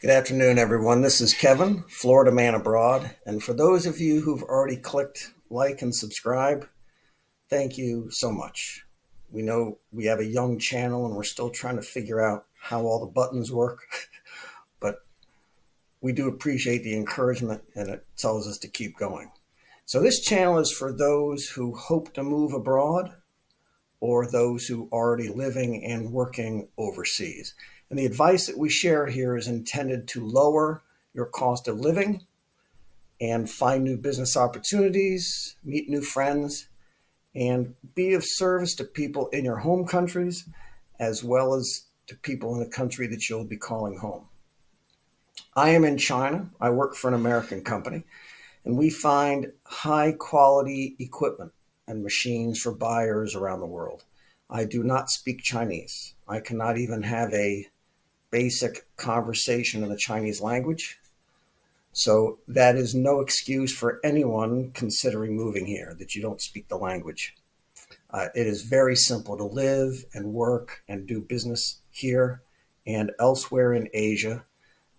Good afternoon, everyone. This is Kevin, Florida Man Abroad. And for those of you who've already clicked like and subscribe, thank you so much. We know we have a young channel and we're still trying to figure out how all the buttons work, but we do appreciate the encouragement and it tells us to keep going. So this channel is for those who hope to move abroad or those who are already living and working overseas. And the advice that we share here is intended to lower your cost of living and find new business opportunities, meet new friends, and be of service to people in your home countries, as well as to people in the country that you'll be calling home. I am in China. I work for an American company, and we find high quality equipment and machines for buyers around the world. I do not speak Chinese. I cannot even have a basic conversation in the Chinese language. So that is no excuse for anyone considering moving here that you don't speak the language. It is very simple to live and work and do business here and elsewhere in Asia,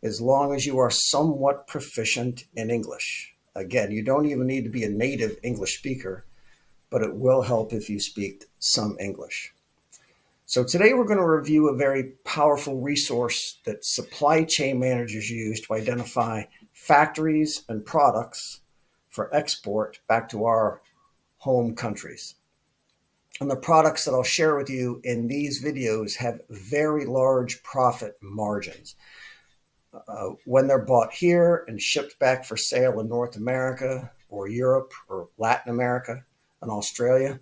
as long as you are somewhat proficient in English. Again, you don't even need to be a native English speaker, but it will help if you speak some English. So today we're going to review a very powerful resource that supply chain managers use to identify factories and products for export back to our home countries. And the products that I'll share with you in these videos have very large profit margins. When they're bought here and shipped back for sale in North America or Europe or Latin America and Australia,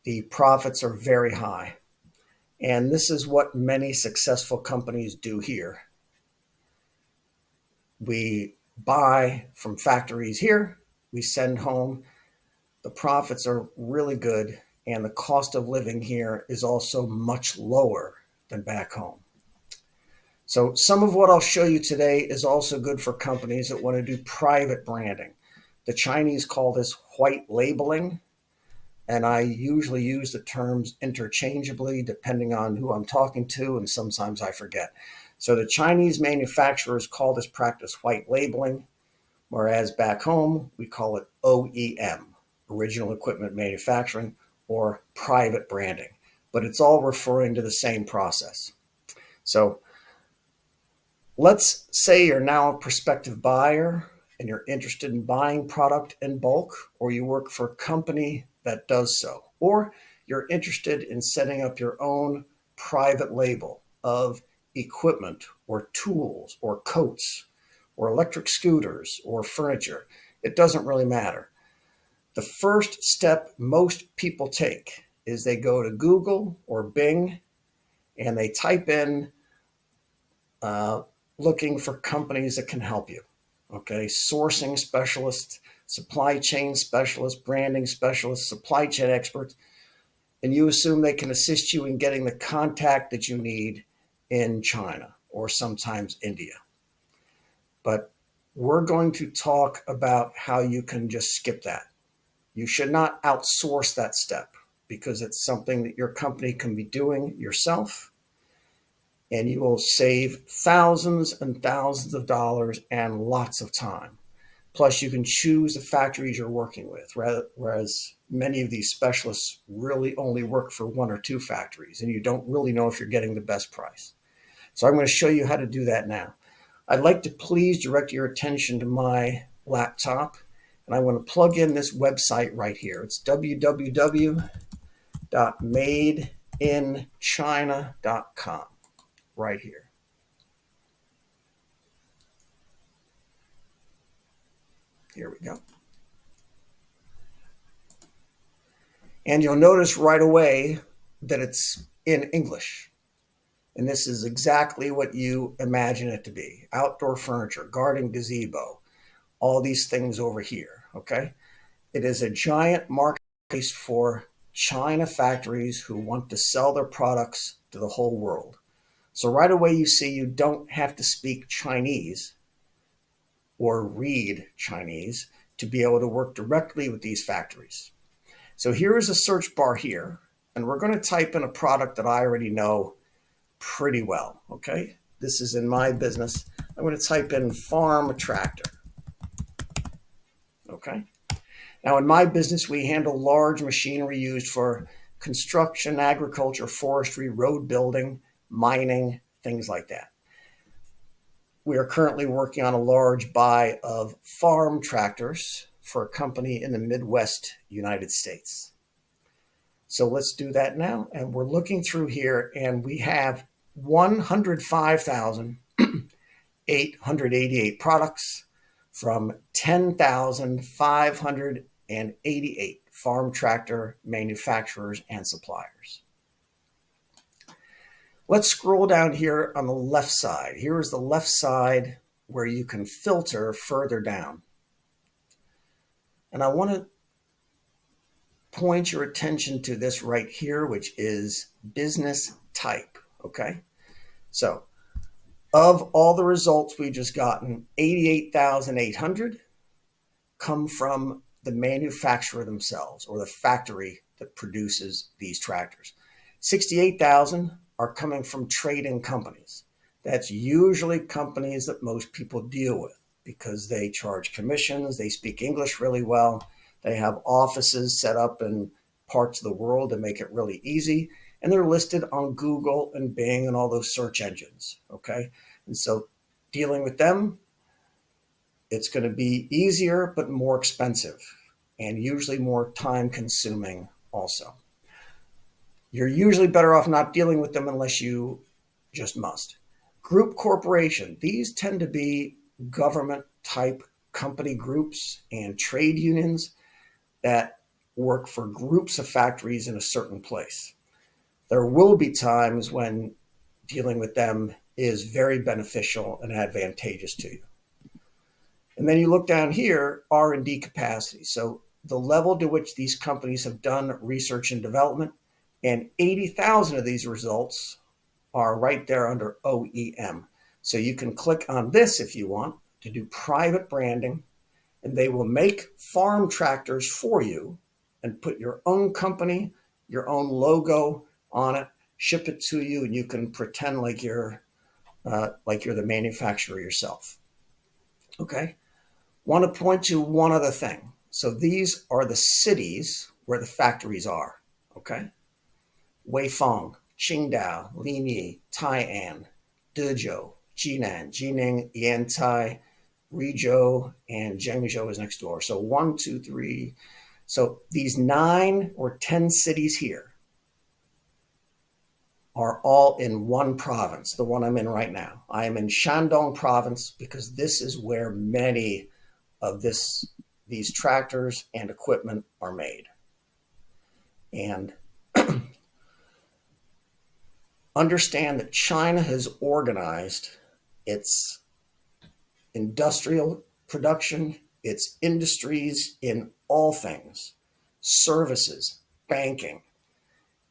the profits are very high. And this is what many successful companies do here. We buy from factories here, we send home. The profits are really good, and the cost of living here is also much lower than back home. So some of what I'll show you today is also good for companies that want to do private branding. The Chinese call this white labeling, and I usually use the terms interchangeably depending on who I'm talking to, and sometimes I forget. So the Chinese manufacturers call this practice white labeling, whereas back home we call it OEM, original equipment manufacturing, or private branding. But it's all referring to the same process. So let's say you're now a prospective buyer and you're interested in buying product in bulk, or you work for a company that does so, or you're interested in setting up your own private label of equipment or tools or coats or electric scooters or furniture. It doesn't really matter. The first step most people take is they go to Google or Bing and they type in looking for companies that can help you. Okay, sourcing specialist, supply chain specialist, branding specialist, supply chain experts, and you assume they can assist you in getting the contact that you need in China or sometimes India. But we're going to talk about how you can just skip that. You should not outsource that step because it's something that your company can be doing yourself, and you will save thousands and thousands of dollars and lots of time. Plus, you can choose the factories you're working with, whereas many of these specialists really only work for one or two factories, and you don't really know if you're getting the best price. So I'm going to show you how to do that now. I'd like to please direct your attention to my laptop, and I want to plug in this website right here. It's www.madeinchina.com. Right here. Here we go. And you'll notice right away that it's in English. And this is exactly what you imagine it to be. Outdoor furniture, garden gazebo, all these things over here, okay? It is a giant marketplace for China factories who want to sell their products to the whole world. So right away you see you don't have to speak Chinese or read Chinese to be able to work directly with these factories. So here is a search bar here, and we're going to type in a product that I already know pretty well, okay? this is in my business, I'm going to type in farm tractor. Okay. Now, in my business, we handle large machinery used for construction, agriculture, forestry, road building, mining, things like that. We are currently working on a large buy of farm tractors for a company in the Midwest United States. So let's do that now. And we're looking through here, and we have 105,888 products from 10,588 farm tractor manufacturers and suppliers. Let's scroll down here on the left side. Here is the left side where you can filter further down. And I want to point your attention to this right here, which is business type, okay? So of all the results we've just gotten, 88,800 come from the manufacturer themselves or the factory that produces these tractors. 68,000 are coming from trading companies. That's usually companies that most people deal with because they charge commissions, they speak English really well, they have offices set up in parts of the world to make it really easy, and they're listed on Google and Bing and all those search engines, okay? And so dealing with them, it's going to be easier but more expensive and usually more time consuming also. You're usually better off not dealing with them unless you just must. Group corporation, these tend to be government type company groups and trade unions that work for groups of factories in a certain place. There will be times when dealing with them is very beneficial and advantageous to you. And then you look down here, R&D capacity. So the level to which these companies have done research and development, and 80,000 of these results are right there under OEM. So you can click on this if you want to do private branding, and they will make farm tractors for you and put your own company, your own logo on it, ship it to you, and you can pretend like you're the manufacturer yourself. Okay. Want to point to one other thing. So these are the cities where the factories are. Okay. Weifang, Qingdao, Linyi, Tai'an, Dezhou, Jinan, Jining, Yantai, Rizhou, and Zhengzhou is next door. So 1, 2, 3. So these 9 or 10 cities here are all in one province, the one I'm in right now. I am in Shandong province because this is where many of these tractors and equipment are made. And understand that China has organized its industrial production, its industries in all things, services, banking,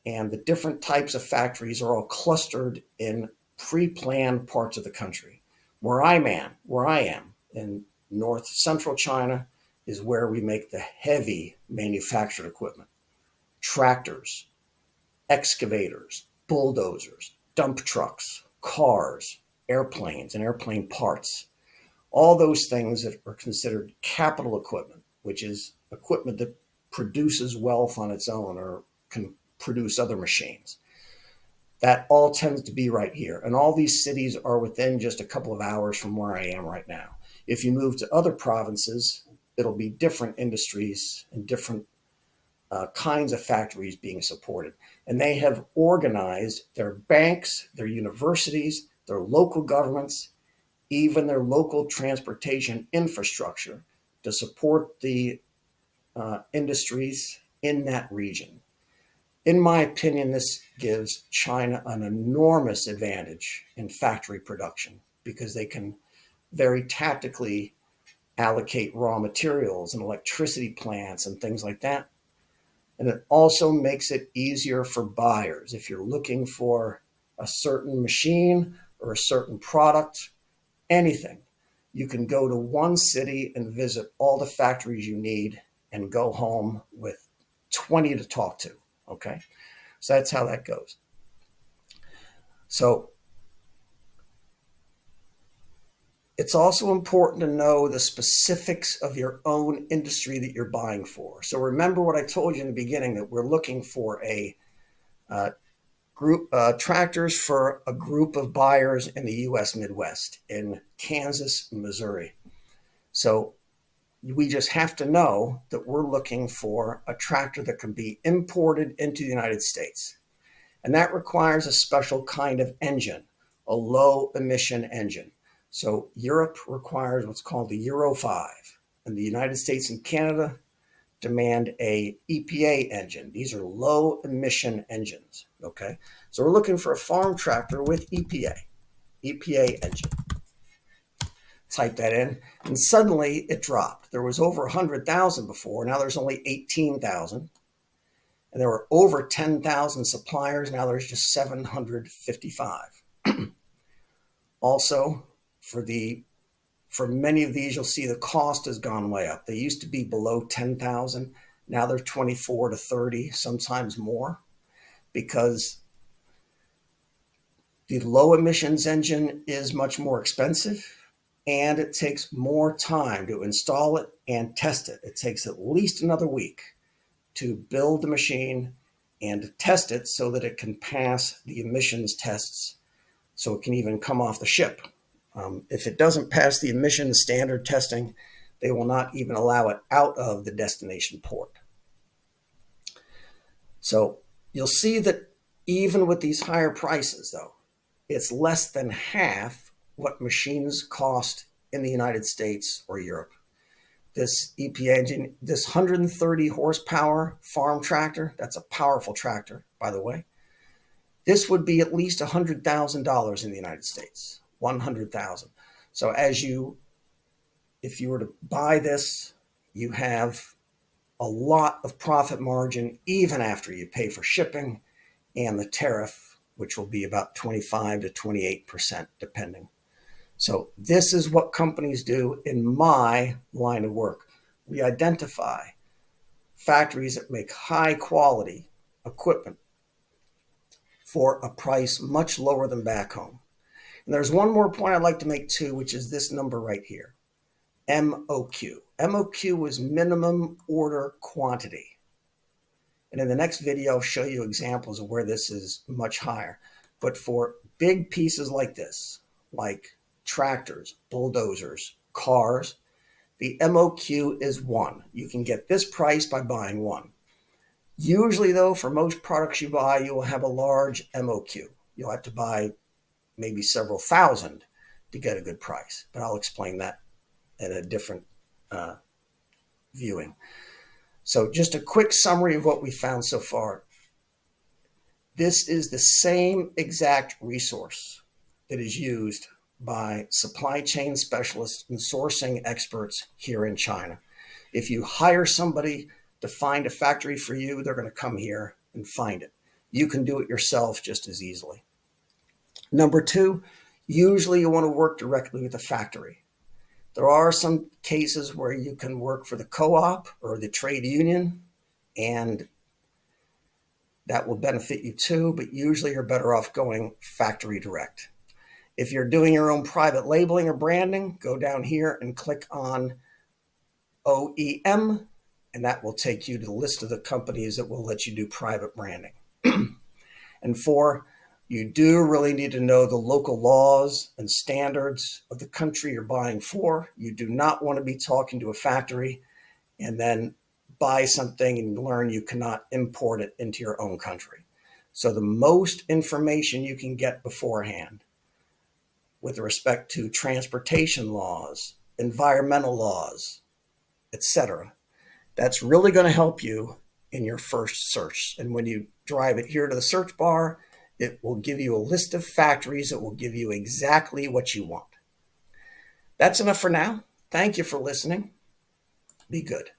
and the different types of factories are all clustered in pre-planned parts of the country. Where I am in north central China is where we make the heavy manufactured equipment, tractors, excavators, bulldozers, dump trucks, cars, airplanes, and airplane parts. All those things that are considered capital equipment, which is equipment that produces wealth on its own or can produce other machines. That all tends to be right here. And all these cities are within just a couple of hours from where I am right now. If you move to other provinces, it'll be different industries and different kinds of factories being supported. And they have organized their banks, their universities, their local governments, even their local transportation infrastructure to support the industries in that region. In my opinion, this gives China an enormous advantage in factory production because they can very tactically allocate raw materials and electricity plants and things like that. And it also makes it easier for buyers. If you're looking for a certain machine or a certain product, anything, you can go to one city and visit all the factories you need and go home with 20 to talk to. Okay, so that's how that goes. So It's also important to know the specifics of your own industry that you're buying for. So remember what I told you in the beginning, that we're looking for a group tractors for a group of buyers in the U.S. Midwest, in Kansas and Missouri. So we just have to know that we're looking for a tractor that can be imported into the United States. And that requires a special kind of engine, a low emission engine. So Europe requires what's called the Euro 5, and the United States and Canada demand a EPA engine. These are low emission engines, okay? So we're looking for a farm tractor with EPA engine. Type that in, and suddenly it dropped. There was over 100,000 before, now there's only 18,000. And there were over 10,000 suppliers, now there's just 755. Also, for many of these, you'll see the cost has gone way up. They used to be below 10,000. Now they're 24 to 30, sometimes more, because the low emissions engine is much more expensive, and it takes more time to install it and test it. It takes at least another week to build the machine and to test it so that it can pass the emissions tests, so it can even come off the ship. If it doesn't pass the emissions standard testing, they will not even allow it out of the destination port. So you'll see that even with these higher prices, though, it's less than half what machines cost in the United States or Europe. This EPA engine, this 130 horsepower farm tractor, that's a powerful tractor, by the way. This would be at least $100,000 in the United States, 100,000. So if you were to buy this, you have a lot of profit margin even after you pay for shipping and the tariff, which will be about 25 to 28% depending. So this is what companies do in my line of work. We identify factories that make high quality equipment for a price much lower than back home. And there's one more point I'd like to make too, which is this number right here, MOQ. MOQ is minimum order quantity. And in the next video, I'll show you examples of where this is much higher. But for big pieces like this, like tractors, bulldozers, cars, the MOQ is 1. You can get this price by buying one. Usually though, for most products you buy, you will have a large MOQ. You'll have to buy maybe several thousand to get a good price, but I'll explain that in a different viewing. So just a quick summary of what we found so far. This is the same exact resource that is used by supply chain specialists and sourcing experts here in China. If you hire somebody to find a factory for you, they're going to come here and find it. You can do it yourself just as easily. Number 2, usually you want to work directly with the factory. There are some cases where you can work for the co-op or the trade union, and that will benefit you too, but usually you're better off going factory direct. If you're doing your own private labeling or branding, go down here and click on OEM, and that will take you to the list of the companies that will let you do private branding. And 4, you do really need to know the local laws and standards of the country you're buying for. You do not want to be talking to a factory and then buy something and learn you cannot import it into your own country. So the most information you can get beforehand with respect to transportation laws, environmental laws, etc., that's really going to help you in your first search. And when you drive it here to the search bar, it will give you a list of factories that will give you exactly what you want. That's enough for now. Thank you for listening. Be good.